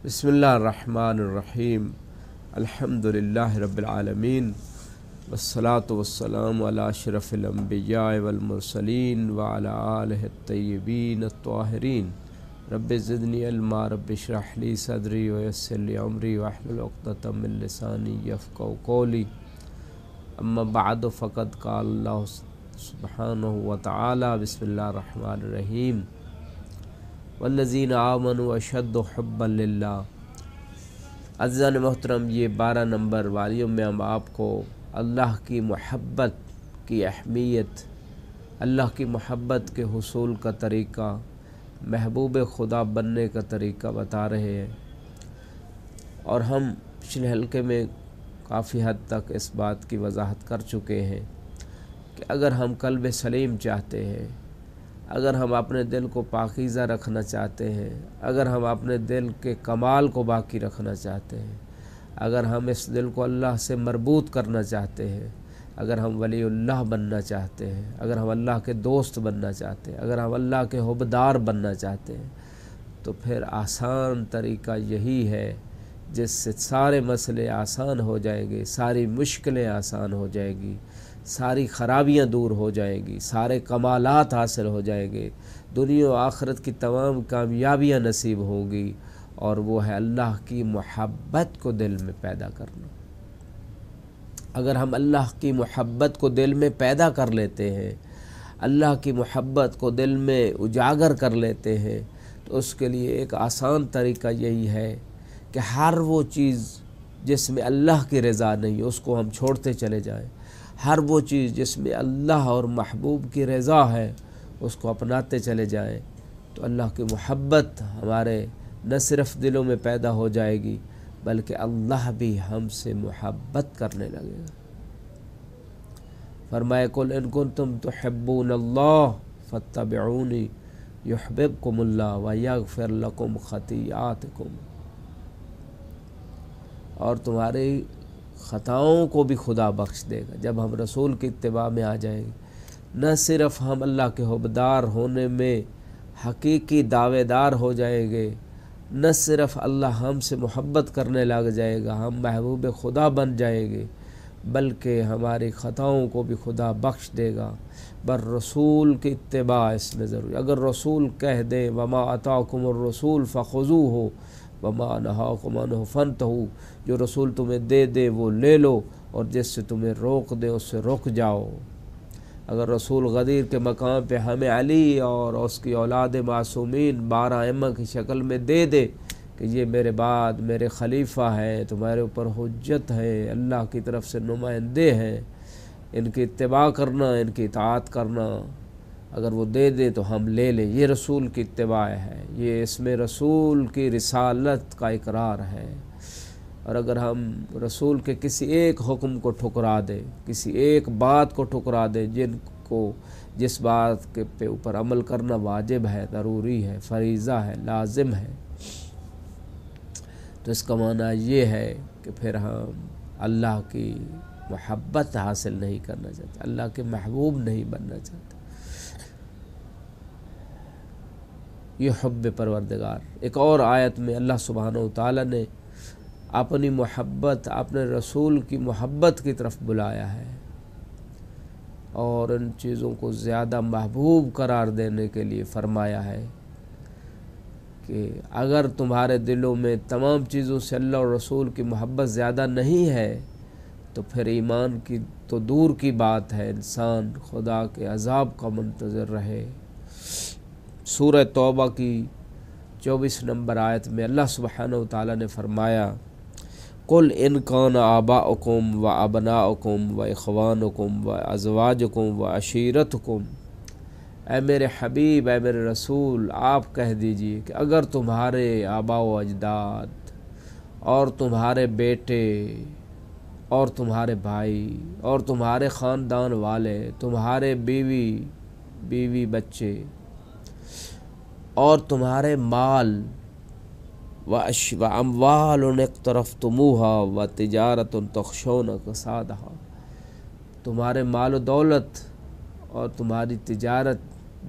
بسم اللہ الرحمن الرحیم الحمدللہ رب العالمین والصلاة والسلام علی اشرف الانبیاء والمرسلین وعلی آلہ الطیبین الطاہرین رب زدنی علما رب اشرح لی صدری ویسر لی امری واحلل عقدۃ من لسانی یفقہوا قولی اما بعد فقد قال اللہ سبحانہ وتعالی بسم اللہ الرحمن الرحیم والذین آمنوا اشد حبا للہ۔ عزیزان محترم، یہ 12 نمبر والیوم میں ہم آپ کو اللہ کی محبت کی اہمیت، اللہ کی محبت کے حصول کا طریقہ، محبوب خدا بننے کا طریقہ بتا رہے ہیں، اور ہم پچھلے حلقے میں کافی حد تک اس بات کی وضاحت کر چکے ہیں کہ اگر ہم قلب سلیم چاہتے ہیں، اگر ہم اپنے دل کو پاکیزہ رکھنا چاہتے ہیں، اگر ہم اپنے دل کے کمال کو باقی رکھنا چاہتے ہیں، اگر ہم اس دل کو اللہ سے مربوط کرنا چاہتے ہیں، اگر ہم ولی اللہ بننا چاہتے ہیں، اگر ہم اللہ کے دوست بننا چاہتے ہیں، اگر ہم اللہ کے حبدار بننا چاہتے ہیں، تو پھر آسان طریقہ یہی ہے جس سے سارے مسئلے آسان ہو جائیں گے، ساری مشکلیں آسان ہو جائیں گی، ساری خرابیاں دور ہو جائیں گی، سارے کمالات حاصل ہو جائیں گے، دنیا و آخرت کی تمام کامیابیاں نصیب ہوں گی، اور وہ ہے اللہ کی محبت کو دل میں پیدا کرنا۔ اگر ہم اللہ کی محبت کو دل میں پیدا کر لیتے ہیں، اللہ کی محبت کو دل میں اجاگر کر لیتے ہیں، تو اس کے لیے ایک آسان طریقہ یہی ہے کہ ہر وہ چیز جس میں اللہ کی رضا نہیں اس کو ہم چھوڑتے چلے جائیں، ہر وہ چیز جس میں اللہ اور محبوب کی رضا ہے اس کو اپناتے چلے جائیں، تو اللہ کی محبت ہمارے نہ صرف دلوں میں پیدا ہو جائے گی بلکہ اللہ بھی ہم سے محبت کرنے لگے گا۔ فرمائے قل ان کنتم تحبون اللہ فاتبعونی یحببکم اللہ ویغفر لکم خطیئاتکم، اور تمہاری خطاؤں کو بھی خدا بخش دے گا جب ہم رسول کی اتباع میں آ جائیں گے۔ نہ صرف ہم اللہ کے حبدار ہونے میں حقیقی دعوے دار ہو جائیں گے، نہ صرف اللہ ہم سے محبت کرنے لگ جائے گا، ہم محبوب خدا بن جائیں گے، بلکہ ہماری خطاؤں کو بھی خدا بخش دے گا۔ بر رسول کی اتباع اس میں ضروری، اگر رسول کہہ دے وما اتاکم الرسول فخذوہ وما نہاکم عنہ فانتہوا، جو رسول تمہیں دے دے وہ لے لو، اور جس سے تمہیں روک دے اس سے رک جاؤ۔ اگر رسول غدیر کے مقام پہ ہمیں علی اور اس کی اولاد معصومین 12 ائمہ کی شکل میں دے دے کہ یہ میرے بعد میرے خلیفہ ہیں، تمہارے اوپر حجت ہے، اللہ کی طرف سے نمائندے ہیں، ان کی اتباع کرنا، ان کی اطاعت کرنا، اگر وہ دے دے تو ہم لے لیں، یہ رسول کی اتباع ہے، یہ اس میں رسول کی رسالت کا اقرار ہے۔ اور اگر ہم رسول کے کسی ایک حکم کو ٹھکرا دیں، کسی ایک بات کو ٹھکرا دیں جس بات کے پہ اوپر عمل کرنا واجب ہے، ضروری ہے، فریضہ ہے، لازم ہے، تو اس کا معنی یہ ہے کہ پھر ہم اللہ کی محبت حاصل نہیں کرنا چاہتے، اللہ کے محبوب نہیں بننا چاہتے۔ یہ حب پروردگار، ایک اور آیت میں اللہ سبحانہ وتعالی نے اپنی محبت، اپنے رسول کی محبت کی طرف بلایا ہے، اور ان چیزوں کو زیادہ محبوب قرار دینے کے لیے فرمایا ہے کہ اگر تمہارے دلوں میں تمام چیزوں سے اللہ اور رسول کی محبت زیادہ نہیں ہے تو پھر ایمان کی تو دور کی بات ہے، انسان خدا کے عذاب کا منتظر رہے۔ سورہ توبہ کی 24 نمبر آیت میں اللہ سبحانہ وتعالی نے فرمایا قل ان کان آباؤکم و ابناؤکم و اخوانکم و ازواجکم و عشیرتکم، اے میرے حبیب، اے میرے رسول، آپ کہہ دیجئے کہ اگر تمہارے آبا و اجداد اور تمہارے بیٹے اور تمہارے بھائی اور تمہارے خاندان والے، تمہارے بیوی بچے اور تمہارے مال وَأَمْوَالٌ اقْتَرَفْتُمُوهَا وَتِجَارَةٌ تَخْشَوْنَ كَسَادَهَا، تمہارے مال و دولت اور تمہاری تجارت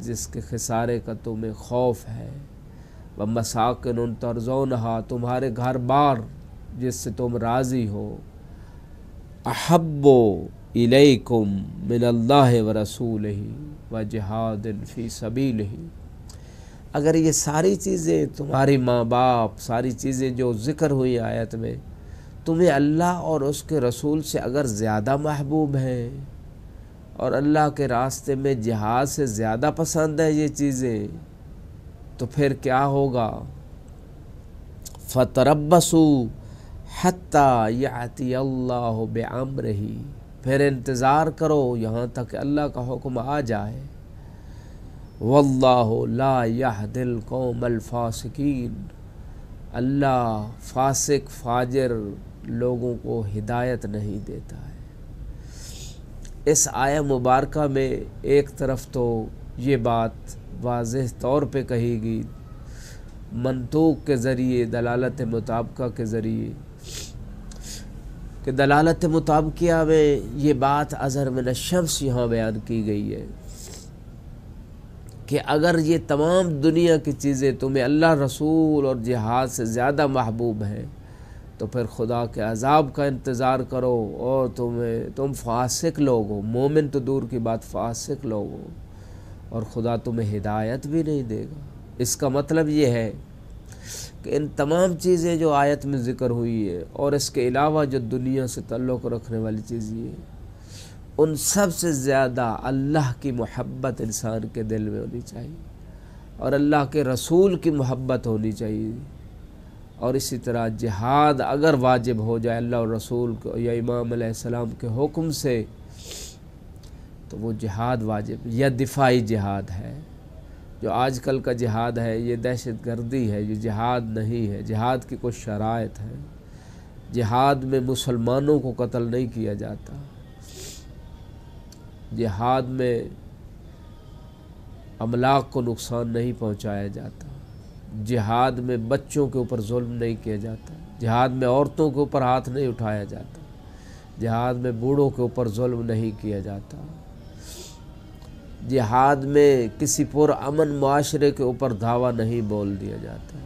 جس کے خسارے کا تمہیں خوف ہے، ومساکن ترضونہا، تمہارے گھر بار جس سے تم راضی ہو، احب الیکم من اللہ ورسولہ وجہاد فی سبیلہ، اگر یہ ساری چیزیں تمہاری ماں باپ، ساری چیزیں جو ذکر ہوئی آیت میں، تمہیں اللہ اور اس کے رسول سے اگر زیادہ محبوب ہیں اور اللہ کے راستے میں جہاد سے زیادہ پسند ہے یہ چیزیں، تو پھر کیا ہوگا؟ فَتَرَبَّصُوا حَتَّى يَأْتِيَ اللَّهُ بِأَمْرِهِ، پھر انتظار کرو یہاں تک کہ اللہ کا حکم آ جائے۔ وَاللَّهُ لَا يَهْدِي الْقَوْمَ الْفَاسِقِينَ، اللہ فاسق فاجر لوگوں کو ہدایت نہیں دیتا ہے۔ اس آیہ مبارکہ میں ایک طرف تو یہ بات واضح طور پہ کہی گئی منطوق کے ذریعے، دلالت مطابقہ کے ذریعے، کہ دلالت مطابقیہ میں یہ بات اظہر من الشمس یہاں بیان کی گئی ہے کہ اگر یہ تمام دنیا کی چیزیں تمہیں اللہ رسول اور جہاد سے زیادہ محبوب ہیں تو پھر خدا کے عذاب کا انتظار کرو، اور تم فاسق لوگ ہو، مومن تو دور کی بات فاسق لوگ ہو، اور خدا تمہیں ہدایت بھی نہیں دے گا۔ اس کا مطلب یہ ہے کہ ان تمام چیزیں جو آیت میں ذکر ہوئی ہے اور اس کے علاوہ جو دنیا سے تعلق رکھنے والی چیزیں ہیں، ان سب سے زیادہ اللہ کی محبت انسان کے دل میں ہونی چاہیے، اور اللہ کے رسول کی محبت ہونی چاہیے، اور اسی طرح جہاد اگر واجب ہو جائے اللہ اور رسول کو یا امام علیہ السلام کے حکم سے، تو وہ جہاد واجب یا دفاعی جہاد ہے۔ جو آج کل کا جہاد ہے یہ دہشت گردی ہے، یہ جہاد نہیں ہے۔ جہاد کی کچھ شرائط ہے۔ جہاد میں مسلمانوں کو قتل نہیں کیا جاتا، جہاد میں املاک کو نقصان نہیں پہنچایا جاتا، جہاد میں بچوں کے اوپر ظلم نہیں کیا جاتا، جہاد میں عورتوں کے اوپر ہاتھ نہیں اٹھایا جاتا، جہاد میں بوڑھوں کے اوپر ظلم نہیں کیا جاتا، جہاد میں کسی پرامن معاشرے کے اوپر دھاوا نہیں بول دیا جاتا۔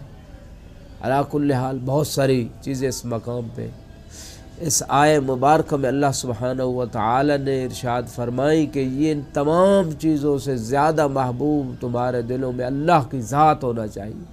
علی کل حال بہت ساری چیزیں اس مقام پہ اس آیہ مبارکہ میں اللہ سبحانہ و تعالی نے ارشاد فرمائی کہ یہ ان تمام چیزوں سے زیادہ محبوب تمہارے دلوں میں اللہ کی ذات ہونا چاہیے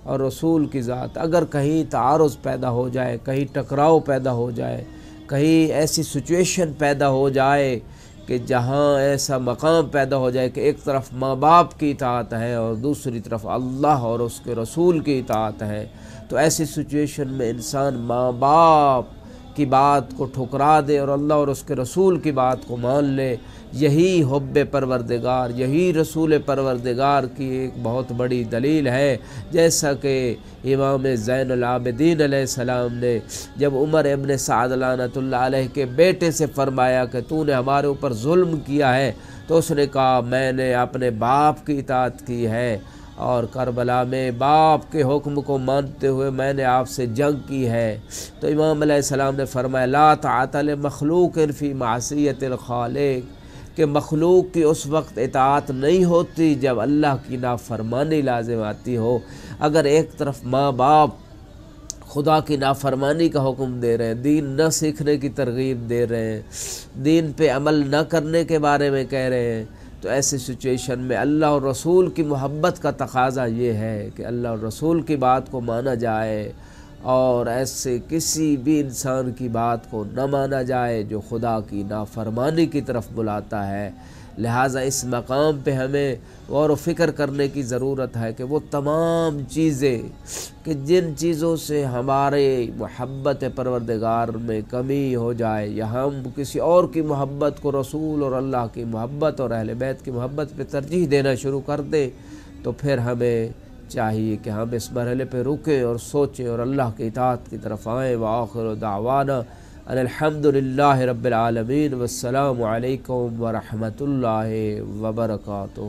اور رسول کی ذات۔ اگر کہیں تعارض پیدا ہو جائے، کہیں ٹکراؤ پیدا ہو جائے، کہیں ایسی سچویشن پیدا ہو جائے کہ جہاں ایسا مقام پیدا ہو جائے کہ ایک طرف ماں باپ کی اطاعت ہے اور دوسری طرف اللہ اور اس کے رسول کی اطاعت ہے، تو ایسی سچویشن میں انسان ماں باپ کی بات کو ٹھکرا دے اور اللہ اور اس کے رسول کی بات کو مان لے۔ یہی حب پروردگار، یہی رسول پروردگار کی ایک بہت بڑی دلیل ہے، جیسا کہ امام زین العابدین علیہ السلام نے جب عمر ابن سعد لعنۃ اللہ علیہ کے بیٹے سے فرمایا کہ تو نے ہمارے اوپر ظلم کیا ہے، تو اس نے کہا میں نے اپنے باپ کی اطاعت کی ہے اور کربلا میں باپ کے حکم کو مانتے ہوئے میں نے آپ سے جنگ کی ہے۔ تو امام علیہ السلام نے فرمایا لا طاعۃ لمخلوق فی معصیۃ الخالق، کہ مخلوق کی اس وقت اطاعت نہیں ہوتی جب اللہ کی نافرمانی لازم آتی ہو۔ اگر ایک طرف ماں باپ خدا کی نافرمانی کا حکم دے رہے ہیں، دین نہ سیکھنے کی ترغیب دے رہے ہیں، دین پہ عمل نہ کرنے کے بارے میں کہہ رہے ہیں، تو ایسی سچویشن میں اللہ اور رسول کی محبت کا تقاضا یہ ہے کہ اللہ اور رسول کی بات کو مانا جائے اور ایسے کسی بھی انسان کی بات کو نہ مانا جائے جو خدا کی نافرمانی کی طرف بلاتا ہے۔ لہٰذا اس مقام پہ ہمیں غور و فکر کرنے کی ضرورت ہے کہ وہ تمام چیزیں کہ جن چیزوں سے ہمارے محبت پروردگار میں کمی ہو جائے یا ہم کسی اور کی محبت کو رسول اور اللہ کی محبت اور اہل بیت کی محبت پہ ترجیح دینا شروع کر دیں، تو پھر ہمیں چاہیے کہ ہم اس مرحلے پہ رکیں اور سوچیں اور اللہ کی اطاعت کی طرف آئیں۔ وآخر دعوانا ان الحمد للہ رب العالمین، والسلام علیکم ورحمۃ اللہ وبرکاتہ۔